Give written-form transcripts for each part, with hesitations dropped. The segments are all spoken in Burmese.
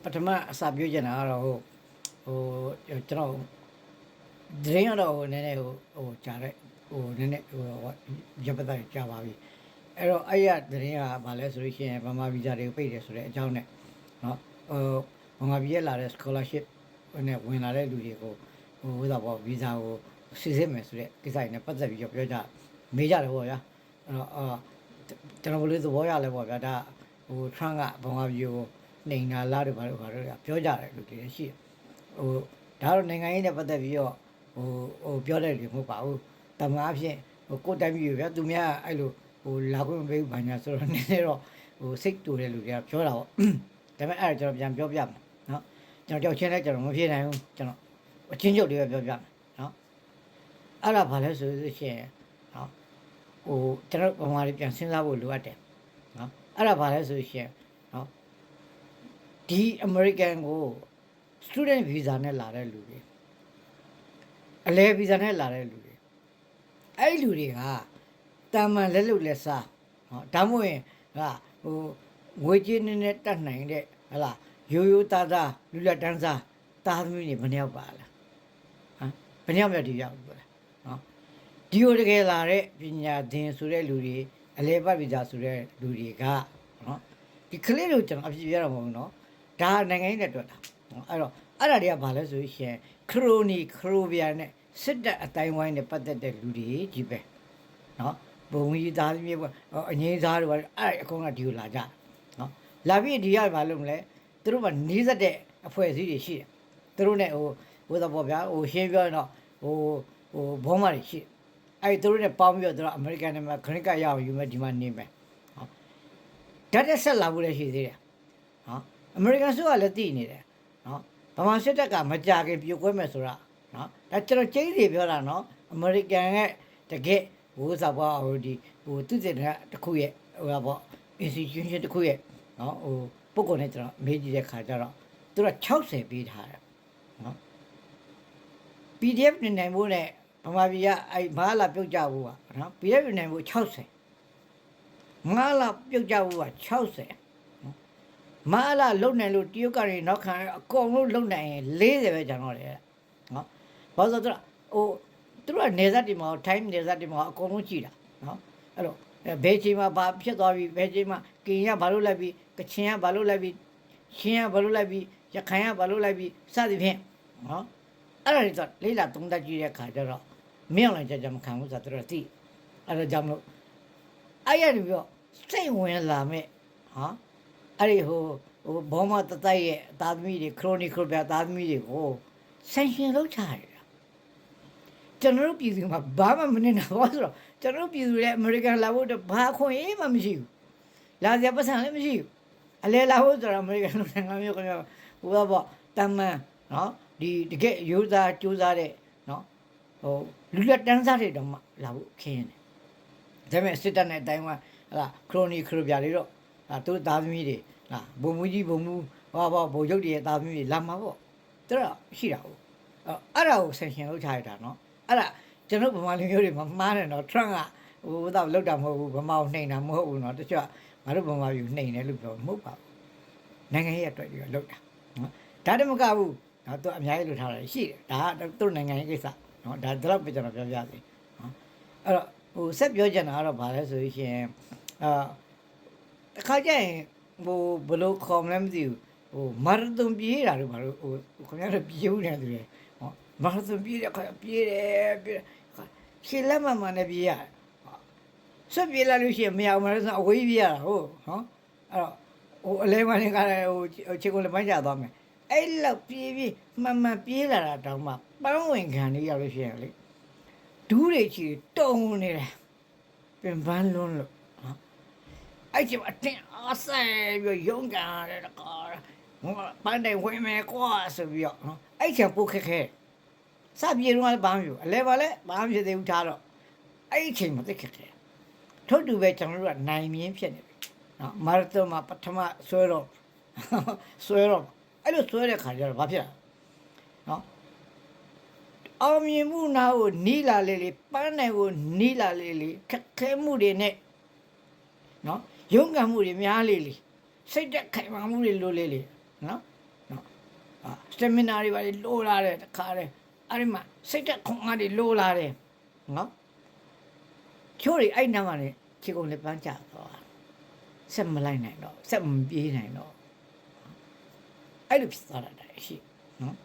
ပထမအစပြောချင်တာကတော့ကျွန်တော်သတင်းကတော့နည်းနည်းကြားတဲ့နည်းနည်းရပတ်တယ်ကြားပါပြီအဲ့တော့အဲ့ရသတင်းကဘာလဲဆိုလို့ရှိရင်ဗမာဗီဇာတွေကိုပိတ်တယ်ဆိုတဲ့အကြောင်းနဲ့နော်ဗမာပြည်ရလာတဲ့ scholarship နဲ့ဝင်လာတဲ့လူတွေကိုဗီဇာကိုစစ်စစ်မယ်ဆိုတဲ့ကိစ္စတွေနဲ့ပတ်သက်ပြီးပြောကြမေးကြတယ်ပေါ့ဗျာအဲ့တော့ကျွန်တော်ဘယ်လိုသဘောရလဲပေါ့ဗျာဒါTrump ကဗမာပြည်ကိုနှိမ်တာလားတို့ဘာလို့ပြောကြတယ်လို့တည်းရှိဒါတော့နိုင်ငံရေးနဲ့ပတ်သက်ပြီးတော့ပြောတဲ့လူမဟုတ်ပါဘူးတမန်အဖြစ်ကိုယ်တိုင်းပြည်ဗျာသူများအဲ့လိုလာခွင့်မပေးဘူးဘာညာဆိုတော့နည်းနည်းတော့စိတ်တူတဲ့လူတွေကပြောတာပေါ့ဒါပေမဲ့အဲ့ဒါကျွန်တော်ပြန်ပြောပြမယ်နော်ကျွန်တော်ကြောက်ချင်းလဲကျွန်တော်မဖြစ်နိုင်ဘူးကျွန်တော်အချင်းချုပ်တွေပဲပြောပြမယ်နော်အဲ့ဒါဘာလဲဆိုလို့ရှိရင်နော်ကျွန်တော်ဗမာတွေပြန်စဉ်းစားဖို့လိုအပ်တယ်နော်အဲ့ဒါဘာလဲဆိုလို့ရှိရင်နော်ဒီ American ကို student visa နဲ့လာတဲ့လူတွေအလဲ visa နဲ့လာတဲ့လူတွေအဲ့လူတွေကတာမန်လက်လုပ်လက်စားနော်ဒါမှမဟုတ်ရင်ငွေကြေးနဲ့တတ်နိုင်တဲ့ဟလာရိုးရိုးသားသားလူလက်တန်းစားသားသမီးတွေဘယ်နှယောက်ပါလားဟမ်ဘယ်နှယောက်မြတ်ဒီရောက်ပါလားနော်ဒီလိုတကယ်လာတဲ့ပညာသင်ဆိုတဲ့လူတွေအလဲပတ် visa ဆိုတဲ့လူတွေကနော်ဒီကလေးတို့ကျွန်တော်အပြည့်ပြရတော့မဟုတ်ဘူးနော်ဒါနိုင်ငံရေးနဲ့တွေ့တာအဲ့တော့အဲ့ဒါတွေကဘာလဲဆိုရင်ခရိုဗီယာနဲ့စစ်တပ်အတိုင်းဝိုင်းနဲ့ပတ်သက်တဲ့လူတွေကြီးပဲနော်ဘုံကြီးသားသမီးအငိမ့်သားတွေအဲ့အကောင်ကဒီကိုလာကြနော်လာပြီးဒီရဘာလို့မလဲသူတို့ကနီးစက်တဲ့အဖွဲ့အစည်းတွေရှိတယ်သူတို့နဲ့တော့ပေါ့ဗျာရှင်းပြောရင်တော့ဘောမာတွေရှိတယ်အဲ့သူတို့နဲ့ပေါင်းပြီးတော့အမေရိကန်နဲ့မှာခရစ်ကရအောင်ယူမယ်ဒီမှာနေမယ်နော်ဓာတ်တက်ဆက်လာဖို့လည်းရှိသေးတယ်နော်အမေရိကန်ဆိုကလည်းတည်နေတယ်နော်ဗမာစစ်တပ်ကမကြခင်ပြိုကွဲမယ်ဆိုတာနော်ဒါကျွန်တော်ကျင်းတွေပြောတာနော်အမေရိကန်ရဲ့တကယ်ဒီသူစစ်တဲ့တစ်ခုရဲ့ပေါ့ institution တစ်ခုရဲ့နော်ပုဂ္ဂိုလ်နဲ့ကျွန်တော်မေးကြည့်တဲ့ခါကျတော့သူက60ပေးထားတယ်နော် PDF နေနိုင်ဖို့နဲ့ဗမာပြည်ကအဲ့မဟာလာပြုတ်ကြဖို့ကနော် PDF နေနိုင်ဖို့60မဟာလာပြုတ်ကြဖို့က60မဟာလာလုံနိုင်လို့တရုတ်ကနေနောက်ခံအကုန်လုံးလုံနိုင်ရင်40ပဲကျွန်တော်လေနော်ဘာလို့ဆိုတော့သူတို့ကနေဇက်တီမှာထိုင်းနေဇက်တီမှာအကုန်လုံးကြည့်တာနော်အဲ့တော့ဘယ်ချိန်မှာဘာဖြစ်သွားပြီဘယ်ချိန်မှာကင်ရဘာလို့လိုက်ပြီကချင်ကဘာလို့လိုက်ပြီချင်းကဘာလို့လိုက်ပြီရခိုင်ကဘာလို့လိုက်ပြီစသည်ဖြင့်နော်အဲ့ဒါတွေဆိုလေးလာသုံးသပ်ကြည့်တဲ့အခါကျတော့မင်းအောင်လည်းကြမခံဘူးဆိုတော့သူတို့သိအဲ့ဒါကြောင့်မလို့အဲ့ရနေပြီးတော့စိတ်ဝင်လာမဲ့ဟာအဲ့ဒီဘောမတတိုက်ရဲ့သားသမီးတွေခရိုနီခရိုပြသားသမီးတွေကိုဆန်ရှင်လုပ်ချရတယ်ကျွန်တော်တို့ပြည်သူမှာဘာမှမနေတော့ဘူးဆိုတော့ကျွန်တော်တို့ပြည်သူလည်းအမေရိကန်လာဖို့ဘာခွင့်ရေးမှမရှိဘူးလာစရာပတ်စံလည်းမရှိဘူးအလဲလာဖို့ဆိုတော့အမေရိကန်နိုင်ငံမျိုးကတော့ပေါ့တမန်နော်ဒီတကယ်ရိုးသားကြိုးစားတဲ့နော်လူလက်တန်းစားတွေတော့မှလာဖို့ခင်းတယ်ဒါပေမဲ့စစ်တပ်နဲ့အတိုင်းဝဟလာခရိုနီခရိုပြတွေတော့သူတို့သားသမီးတွေဟာဘုံမူကြီးဘုံမူဘုံရုပ်တွေရဲ့သားသမီးတွေလာမှာပေါ့သူတို့ရှိတာဟုတ်အဲ့ဒါကိုဆင်ရှင်လုပ်ချရတာနော်အဲ့ဒါကျွန်တော်ဗမာလူမျိုးတွေမမှားတယ်နော် Trump ကတော့လောက်တာမဟုတ်ဘူးဗမာကိုနှိမ်တာမဟုတ်ဘူးနော်တချို့ငါတို့ဗမာပြည်နှိမ်တယ်လို့ပြောမဟုတ်ပါဘူးနိုင်ငံရေးအတွက်ပြီးတော့လောက်တာနော်ဒါတမကဘူးနော်သူအများကြီးလုပ်ထားတာရှိတယ်ဒါကသူ့နိုင်ငံရေးကိစ္စနော်ဒါတော့ပဲကျွန်တော်ပြောပြစီနော်အဲ့တော့ဆက်ပြောချင်တာကတော့ဗာလဲဆိုရင်တခါကျရင်ဘယ်လိုခေါ်မလဲမသိဘူးမာရသွန်ပြေးတာလို့ဘာလို့ခင်ဗျားတို့ပြေးဦးနေတယ်လေမာရသွန်ပြေးတဲ့ခါပြေးတယ်ရှေ့လက်မှန်နဲ့ပြေးရတယ်ဆက်ပြေးလာလို့ရှိရင်မရဘူးမာရသွန်အဝေးပြေးရတာဟုတ်နော်အဲ့တော့အလဲမနေကလည်းခြေကုန်လည်းမကျသွားမယ်အဲ့လောက်ပြေးမှန်ပြေးလာတာတောင်မှပန်းဝင်ခံနေရလို့ရှိရင်လေဒူးတွေချီတုံနေတယ်ပြင်ပန်းလွန်းလို့အဲ့ကျအတင်းအားဆိုင်ပြီးရုံးကန်ရတယ်တကားပန်းတိုင်ဝင်မယ်ကွာဆိုပြီးတော့နော်အဲ့ချံပို့ခက်ခဲစပြေတော့လည်းဘာမှမဖြစ်အလဲပါလဲဘာမှဖြစ်သေးဘူးထားတော့အဲ့ချိန်မှာသိခက်ခဲထို့တူပဲကျွန်တော်တို့ကနိုင်မြင်းဖြစ်နေပြီနော်မာရသွန်မှာပထမဆွဲတော့အဲ့လိုဆွဲတဲ့ခါကျတော့ဘာဖြစ်လဲနော်အောင်မြင်မှုနာကိုနီးလာလေပန်းတိုင်ကိုနီးလာလေခက်ခဲမှုတွေနဲ့နော်ရုံးကန်မှုတွေများလေစိတ်တက်ခိုင်မာမှုတွေလိုလေ နော်စတမင်နာတွေပါလိုလာတယ်တခါတယ်အဲ့ဒီမှာစိတ်သက်ခွန်အားတွေလိုလာတယ်နော်ချိုးတွေအဲ့နားမှာနေခြေကုန်လက်ပန်းကျသွားဆက်မလိုက်နိုင်တော့ဆက်မပြေးနိုင်တော့အဲ့လိုဖြစ်သွားတာရှိနော်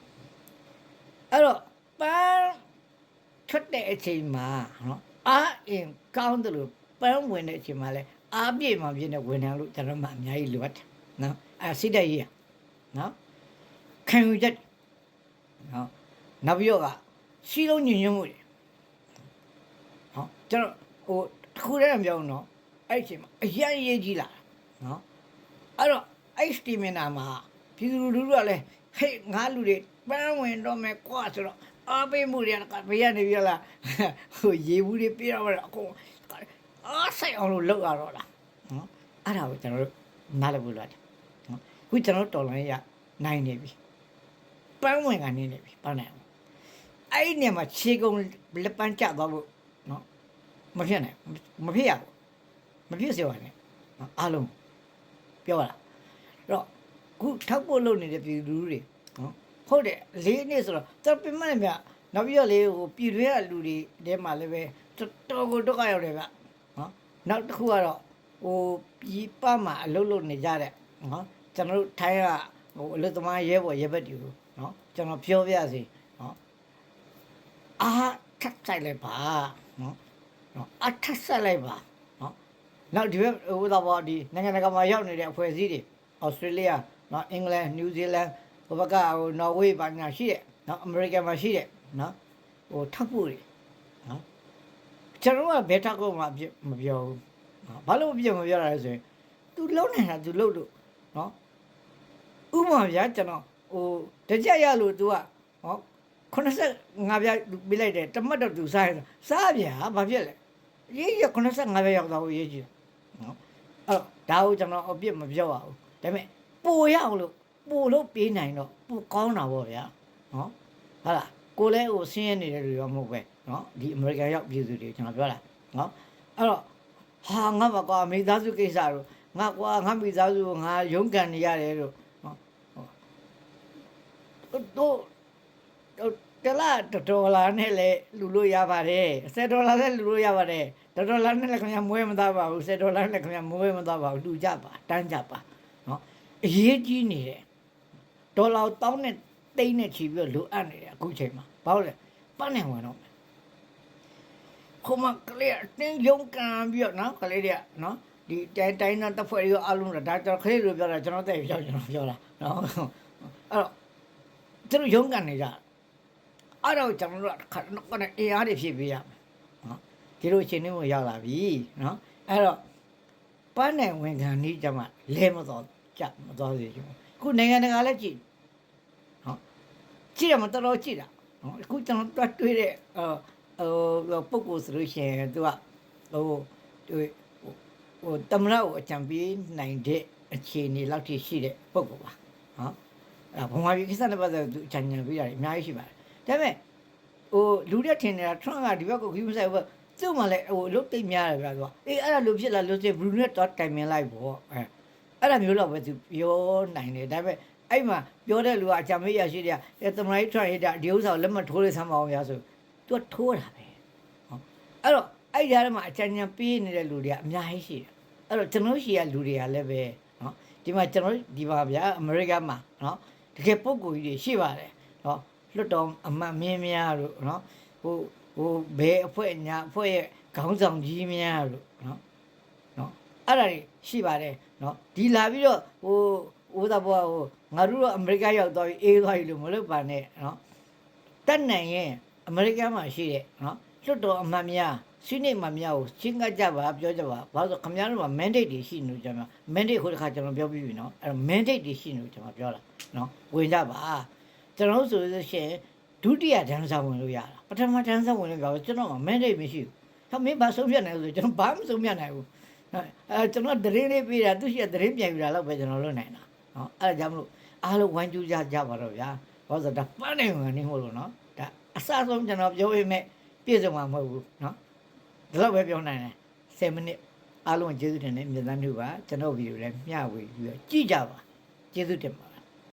အဲ့တော့ပန်းထွက်တဲ့အချိန်မှာနော်အားအင်ကောင်းတယ်လို့ပန်းဝင်တဲ့အချိန်မှာလဲအားပြည့်မှပြည့်နေဝင်တယ်လို့ကျွန်တော်မှအများကြီးလိုအပ်တယ်နော်အဲ့စိတ်ဓာတ်ကြီးနော်ခံယူချက်နော်နောက်ပြီးတော့ကစီးလုံးညင်ညွတ်မှုတွေနော်ကျွန်တော်ဟိုတစ်ခုတည်းမပြောဘူးနော်အဲ့ဒီအချိန်မှာအရင်ရေးကြီးလာနော်အဲ့တော့အဲ့စတီမင်နာမှာပြည်သူလူထုကလည်းဟေးငါလူတွေပန်းဝင်တော့မယ်ကွာဆိုတော့အားပေးမှုတွေကဘေးကနေပြလာဟိုရေဘူးတွေပြတော့အကုန်အားဆိုင်အောင်လို့လုပ်ရတော့လားနော်အဲ့ဒါကိုကျွန်တော်တို့နားလည်ဖို့လိုတယ်နော်ခုကျွန်တော်တော်လိုင်းရနိုင်နေပြီပန်းဝင်ကနေနေပြီပန်းနိုင်အဲ့ဒီနေရာမှာခြေကုန်လက်ပန်းကျသွားဖို့နော်မဖြစ်နိုင်မဖြစ်ရဘူးမဖြစ်စေပါနဲ့အားလုံးပြောရတာအဲ့တော့ခုထောက်ဖို့လုပ်နေတဲ့ပြည်သူတွေနော်ဟုတ်တယ်၄နှစ်ဆိုတော့တော်ပြမနဲ့ဗျနောက်ပြီးတော့လေဟိုပြည်တွင်းကလူတွေတဲမှာလည်းပဲတော်ကိုဒုက္ခရောက်တယ်ဗျနော်နောက်တစ်ခုကတော့ဟိုပြည်ပမှာအလုပ်လုပ်နေကြတဲ့နော်ကျွန်တော်တို့ထိုင်းကဟိုအလုပ်သမားရဲဘော်ရဲဘက်တူနော်ကျွန်တော်ပြောပြစီနော်အားထပ်ဆိုင်လိုက်ပါနော်အထက်ဆက်လိုက်ပါနော်နောက်ဒီဘက်ဟိုတော့ဒီနိုင်ငံတကာမှာရောက်နေတဲ့အဖွဲ့အစည်းတွေဩစတြေးလျနော်အင်္ဂလန်နယူးဇီလန်ဟိုဘက်ကဟိုနော်ဝေးပါညာရှိတဲ့နော်အမေရိကန်မှာရှိတဲ့နော်ဟိုထပ်ဖို့တွေနော်ကျွန်တော်ကဘယ်ထပ်ကိုမှမပြောဘူးနော်ဘာလို့မပြောတာလဲဆိုရင် तू လုံးနေတာ तू လုံးလို့နော်ဥပမာဗျာကျွန်တော်ဟိုတကြရလို့ तू ကဟော85ပြပြလိုက်တယ်တမတ်တော့ तू စားဗျာဘာဖြစ်လဲရေးရ85ပြရောက်တော့ရေးကြည့်နော်အဲ့တော့ဒါကိုကျွန်တော်အပြစ်မပြောပါဘူးဒါပေမဲ့ပိုရအောင်လို့ပိုလို့ပေးနိုင်တော့ပိုကောင်းတာပေါ့ဗျာနော်ဟုတ်လားကိုလဲဟိုဆင်းရဲနေတဲ့လူရောမဟုတ်ပဲနော်ဒီအမေရိကန်ရောက်ပြည်သူတွေကျွန်တော်ပြောတာနော်အဲ့တော့ဟာငါမကွာမိသားစုကိစ္စတို့ငါကွာငါမိသားစုငါရုန်းကန်နေရတယ်လို့နော်တို့တလား$နဲ့လေလူလို့ရပါတယ်$10နဲ့လူလို့ရပါတယ်$နဲ့လည်းခင်ဗျာမွေးမသားပါဘူး$နဲ့လည်းခင်ဗျာမွေးမသားပါဘူးလူကြပါတန်းကြပါနော်အရေးကြီးနေတယ်$1000နဲ့တိတ်နဲ့ချီပြီးတော့လိုအပ်နေတယ်အခုချိန်မှာဘာလို့လဲပတ်နေဝင်တော့မယ်ခုမှကလေးအတင်းရုန်းကန်ပြီးတော့နော်ကလေးတွေကနော်ဒီတိုင်းတော့တစ်ဖွဲ့ရောအလုံးဒါကျွန်တော်ခလေးလိုပြောတာကျွန်တော်တဲ့ပြောကျွန်တော်ပြောတာနော်အဲ့တော့သူတို့ရုန်းကန်နေကြအဲ့တော့ကျွန်တော်တို့ကနေအေးအားတွေဖြစ်ပေးရမယ်နော်ဒီလိုအချိန်လေးကိုရောက်လာပြီနော်အဲ့တော့ပန်းနိုင်ဝင်ခံနေကြမှာလဲမတော်ကြမတော်စေချင်ခုနိုင်ငံတကာလည်းကြည့်နော်ကြည့်ရမတော်ကြည့်တာနော်အခုကျွန်တော်တွေ့တဲ့ပုဂ္ဂိုလ်ဆိုလို့ရှိရင်သူကဟိုတမရကိုအကြံပေးနိုင်တဲ့အခြေအနေလောက်ထိရှိတဲ့ပုဂ္ဂိုလ်ပါနော်အဲ့ဘုံမာပြည်ကိစ္စနဲ့ပတ်သက်သူအကြံဉာဏ်ပေးတာအများကြီးရှိပါတယ်ဒါပေမဲ့ဟိုလူတွေထင်နေတာထရန့်ကဒီဘက်ကိုခီးမဆိုင်ဘူးသူ့မှလည်းဟိုလုတ်သိမ့်များတယ်ဗျာသူကအေးအဲ့ဒါလူဖြစ်လာလို့ဆိုဘလူးနဲ့တော့တိုင်ပင်လိုက်ပေါ့အဲ့ဒါမျိုးတော့ပဲသူပြောနိုင်တယ်ဒါပေမဲ့အဲ့မှာပြောတဲ့လူကအကြံပေးရရှိတဲ့သမရိုင်းထရန့်ရတဲ့ဒီဥစ္စာကိုလက်မထိုးလေးဆမ်းမအောင်ရဆိုသူကထိုးတာပဲဟုတ်အဲ့တော့အဲ့ဒီထဲမှာအကြံဉာဏ်ပေးနေတဲ့လူတွေကအများကြီးရှိတယ်အဲ့တော့ကျွန်တော်ရှိရလူတွေကလည်းပဲနော်ဒီမှာကျွန်တော်ဒီပါဗျာအမေရိကန်မှာနော်တကယ်ပုံကိုကြီးတွေရှိပါတယ်နော်လွတ်တော်အမတ်မင်းများတို့နော်ဟိုဘယ်အဖွဲ့ညာအဖွဲ့ရဲ့ခေါင်းဆောင်ကြီးများတို့နော်အဲ့ဒါတွေရှိပါတယ်နော်ဒီလာပြီးတော့ဟိုတော့ဟိုငါတို့တော့အမေရိကန်ရောက်သွားပြီးအေးသွားပြီလို့မလုပ်ပါနဲ့နော်တက်နိုင်ရင်အမေရိကန်မှာရှိတဲ့နော်လွတ်တော်အမတ်များစီးနေမှာများကိုရှင်းကကြပါပြောကြပါဘာလို့ခင်ဗျားတို့မှာ mandate တွေရှိနေကြမှာ mandate ခိုးတစ်ခါကျွန်တော်ပြောပြီးပြီနော်အဲ့တော့ mandate တွေရှိနေလို့ကျွန်တော်ပြောတာနော်ဝင်ကြပါကျွန်တော်ဆိုလို့ရှိရင်ဒုတိယဒန်းဆောင်ဝင်လို့ရတာပထမဒန်းဆောင်ဝင်လို့ပြောကျွန်တော်မှာ mandate မရှိဘူးဟောမင်းဘာဆုံးဖြတ်နိုင်လို့ဆိုကျွန်တော်ဘာမှဆုံးဖြတ်နိုင်ဘူးအဲကျွန်တော်သတင်းလေးပေးတာသူရှိတဲ့သတင်းပြန်ယူတာတော့ပဲကျွန်တော်လုပ်နိုင်တာနော်အဲ့ဒါကြောင့်မလို့အားလုံးဝိုင်းကျူးကြပါတော့ဗျာဘာလို့ဆိုတော့ပန်းနေဝင်နေမလို့နော်ဒါအစဆုံးကျွန်တော်ပြောရင်းမဲ့ပြည့်စုံမှာမဟုတ်ဘူးနော်ဒါတော့ပဲပြောနိုင်တယ်10မိနစ်အားလုံးကျေးဇူးတင်တယ်မြေသားမျိုးပါကျွန်တော်ဗီဒီယိုလည်းမျှဝေပြီးတော့ကြည့်ကြပါကျေးဇူးတင်ပါ